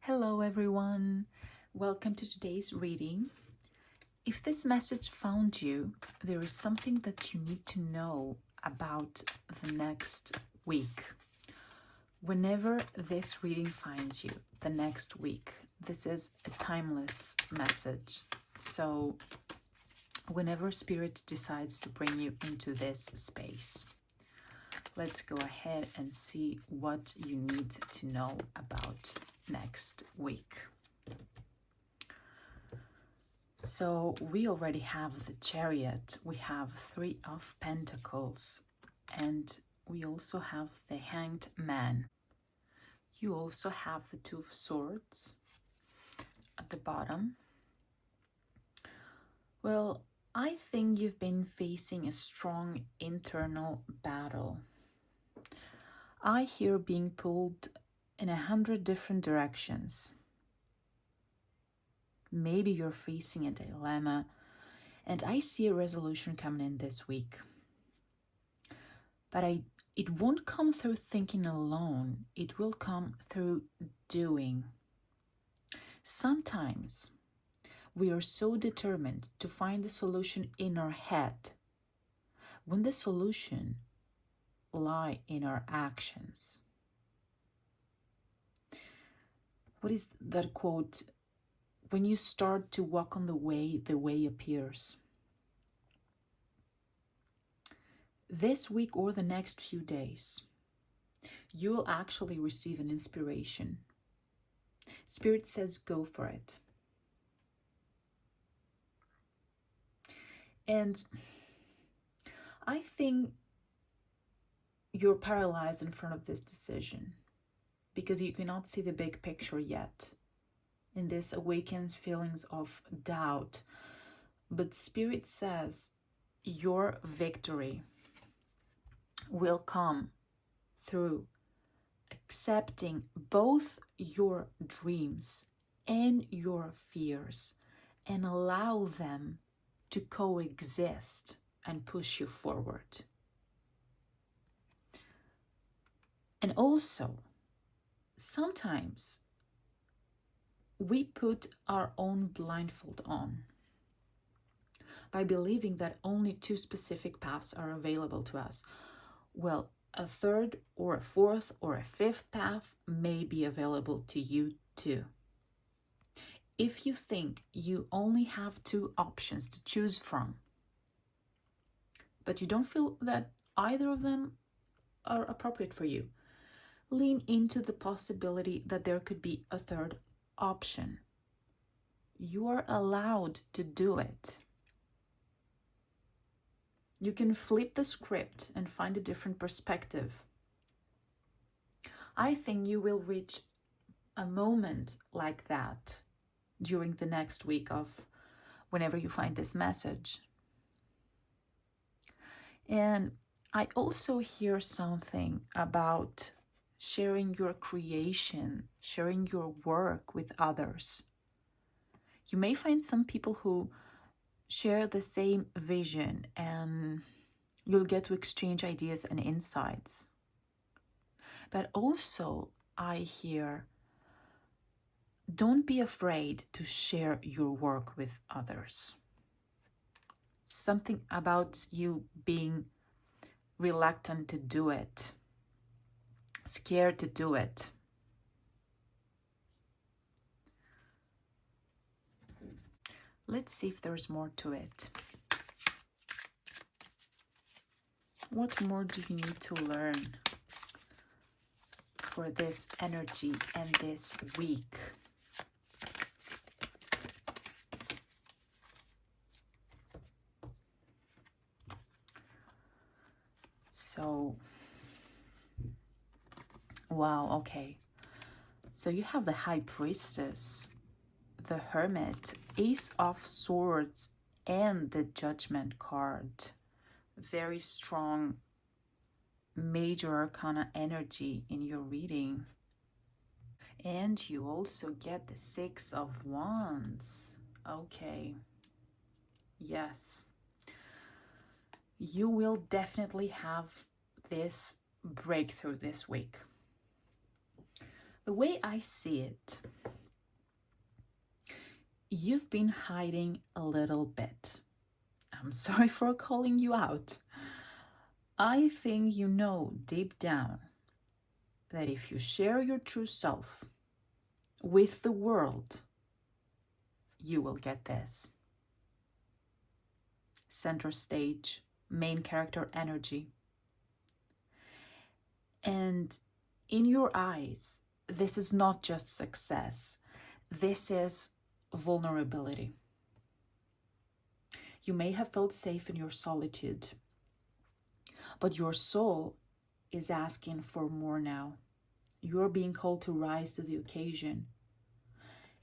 Hello everyone, welcome to today's reading. If this message found you, there is something that you need to know about the next week. Whenever this reading finds you, the next week, this is a timeless message. So whenever Spirit decides to bring you into this space, let's go ahead and see what you need to know about next week. So we already have the Chariot, we have 3 of Pentacles, and we also have the Hanged Man. You also have the 2 of Swords at the bottom. Well, I think you've been facing a strong internal battle. I hear being pulled in 100 different directions. Maybe you're facing a dilemma, and I see a resolution coming in this week. But it won't come through thinking alone. It will come through doing. Sometimes we are so determined to find the solution in our head when the solution lies in our actions. What is that quote? When you start to walk on the way appears. This week or the next few days, you will actually receive an inspiration. Spirit says, go for it. And I think you're paralyzed in front of this decision because you cannot see the big picture yet. And this awakens feelings of doubt. But Spirit says your victory will come through accepting both your dreams and your fears and allow them to coexist and push you forward. And also, sometimes we put our own blindfold on by believing that only 2 specific paths are available to us. Well, a 3rd or a 4th or a 5th path may be available to you too. If you think you only have 2 options to choose from, but you don't feel that either of them are appropriate for you, lean into the possibility that there could be a 3rd option. You are allowed to do it. You can flip the script and find a different perspective. I think you will reach a moment like that during the next week of whenever you find this message. And I also hear something about sharing your creation, sharing your work with others. You may find some people who share the same vision and you'll get to exchange ideas and insights. But also I hear, don't be afraid to share your work with others. Something about you being reluctant to do it, scared to do it. Let's see if there's more to it. What more do you need to learn for this energy and this week? So, wow, okay. So you have the High Priestess, the Hermit, Ace of Swords, and the Judgment card. Very strong major arcana energy in your reading. And you also get the 6 of Wands. Okay. Yes. You will definitely have this breakthrough this week. The way I see it, you've been hiding a little bit. I'm sorry for calling you out. I think you know deep down that if you share your true self with the world, you will get this. Center stage, main character energy. And in your eyes, this is not just success, this is vulnerability. You may have felt safe in your solitude, but your soul is asking for more now. You're being called to rise to the occasion.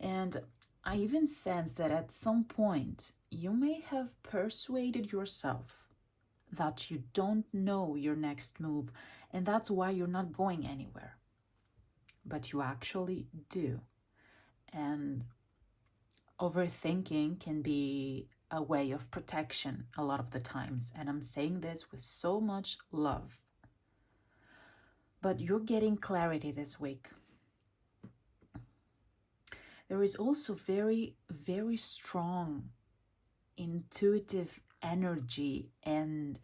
And I even sense that at some point, you may have persuaded yourself that you don't know your next move, and that's why you're not going anywhere. But you actually do. And overthinking can be a way of protection a lot of the times, and I'm saying this with so much love. But you're getting clarity this week. There is also very, very strong intuitive energy and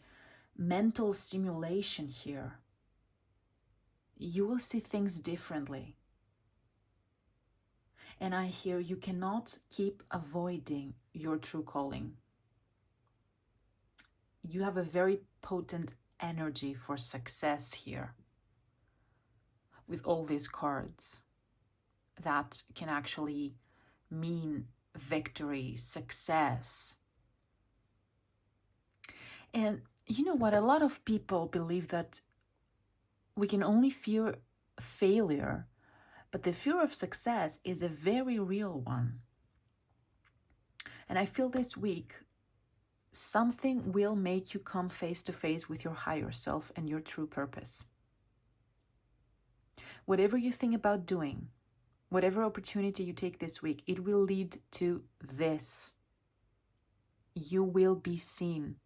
mental stimulation here. You will see things differently. And I hear you cannot keep avoiding your true calling. You have a very potent energy for success here with all these cards that can actually mean victory, success. And you know what? A lot of people believe that we can only fear failure, but the fear of success is a very real one. And I feel this week, something will make you come face to face with your higher self and your true purpose. Whatever you think about doing, whatever opportunity you take this week, it will lead to this. You will be seen.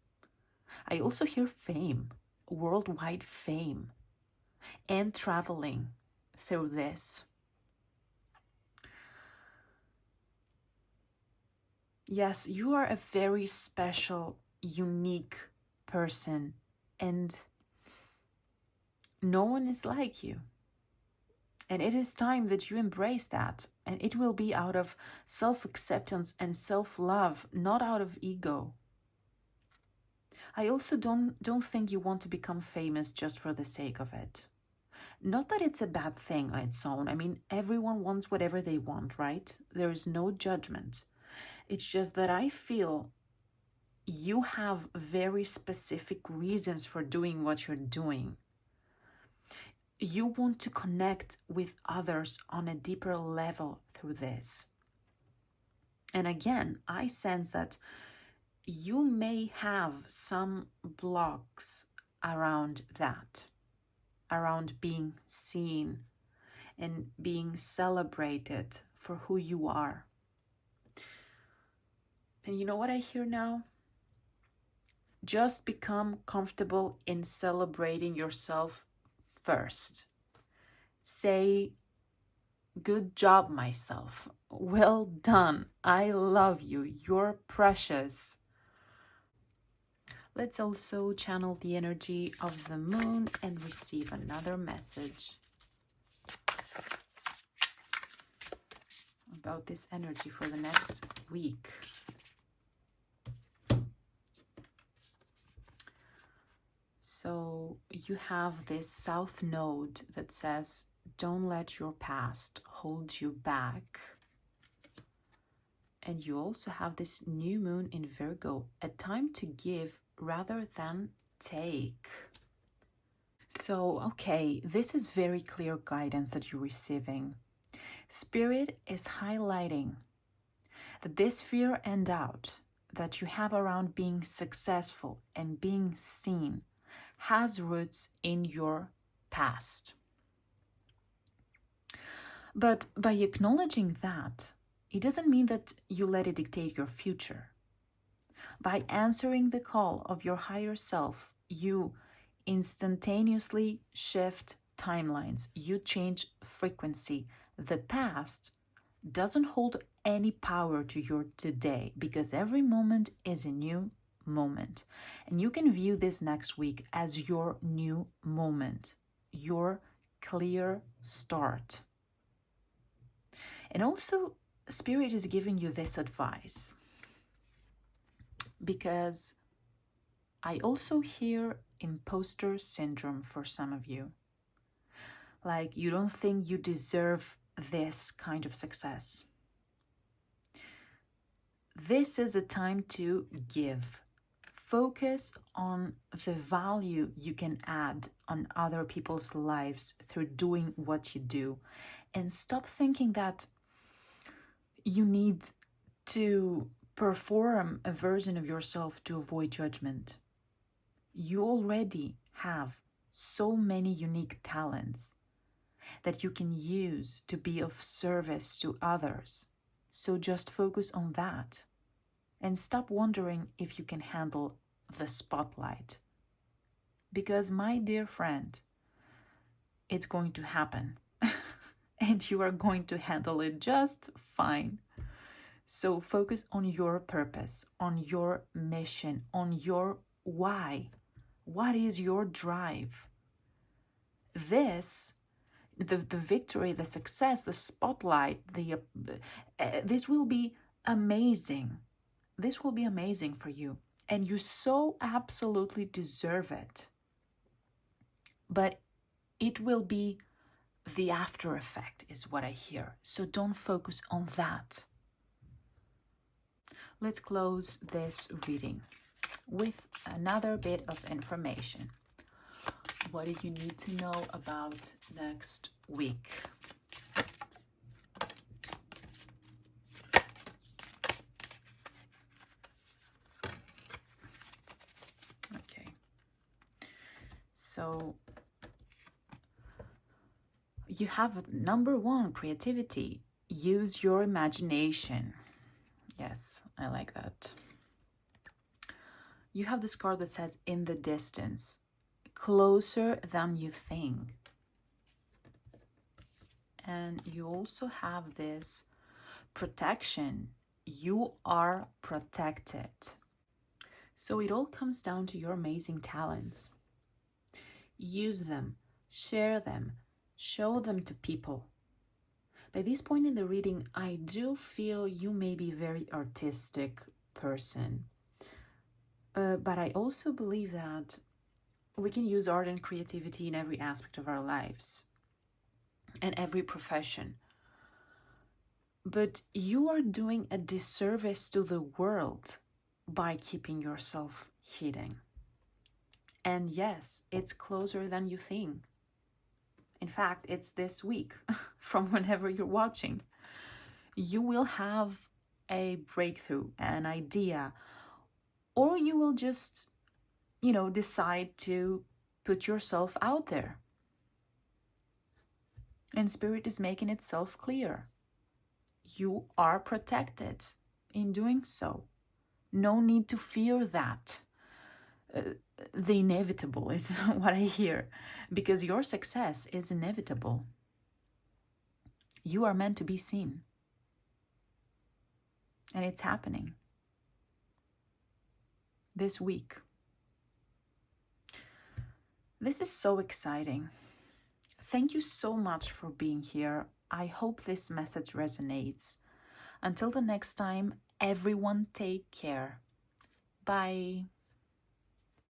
I also hear fame, worldwide fame, and traveling through this. Yes, you are a very special, unique person, and no one is like you. And it is time that you embrace that, and it will be out of self-acceptance and self-love, not out of ego. I also don't think you want to become famous just for the sake of it. Not that it's a bad thing on its own. I mean, everyone wants whatever they want, right? There is no judgment. It's just that I feel you have very specific reasons for doing what you're doing. You want to connect with others on a deeper level through this. And again, I sense that you may have some blocks around that, around being seen and being celebrated for who you are. And you know what I hear now? Just become comfortable in celebrating yourself first. Say, good job, myself. Well done. I love you. You're precious. Let's also channel the energy of the moon and receive another message about this energy for the next week. So you have this south node that says, don't let your past hold you back. And you also have this new moon in Virgo, a time to give rather than take. So, okay, this is very clear guidance that you're receiving. Spirit is highlighting that this fear and doubt that you have around being successful and being seen has roots in your past. But by acknowledging that, it doesn't mean that you let it dictate your future. By answering the call of your higher self, you instantaneously shift timelines. You change frequency. The past doesn't hold any power to your today, because every moment is a new moment. And you can view this next week as your new moment, your clear start. And also, Spirit is giving you this advice because I also hear imposter syndrome for some of you. Like, you don't think you deserve this kind of success. This is a time to give. Focus on the value you can add on other people's lives through doing what you do. And stop thinking that you need to perform a version of yourself to avoid judgment. You already have so many unique talents that you can use to be of service to others. So just focus on that and stop wondering if you can handle the spotlight. Because, my dear friend, it's going to happen and you are going to handle it just fine. So focus on your purpose, on your mission, on your why. What is your drive? This, the victory, the success, the spotlight, this will be amazing. This will be amazing for you. And you so absolutely deserve it. But it will be the after effect, is what I hear. So don't focus on that. Let's close this reading with another bit of information. What do you need to know about next week? Okay. So you have number 1, creativity. Use your imagination. Yes, I like that. You have this card that says in the distance, closer than you think. And you also have this protection. You are protected. So it all comes down to your amazing talents. Use them, share them, show them to people. By this point in the reading, I do feel you may be a very artistic person. But I also believe that we can use art and creativity in every aspect of our lives and every profession. But you are doing a disservice to the world by keeping yourself hidden. And yes, it's closer than you think. In fact, it's this week from whenever you're watching. You will have a breakthrough, an idea, or you will just, decide to put yourself out there. And Spirit is making itself clear. You are protected in doing so. No need to fear that. The inevitable is what I hear, because your success is inevitable. You are meant to be seen. And it's happening this week. This is so exciting. Thank you so much for being here. I hope this message resonates. Until the next time, everyone take care. Bye.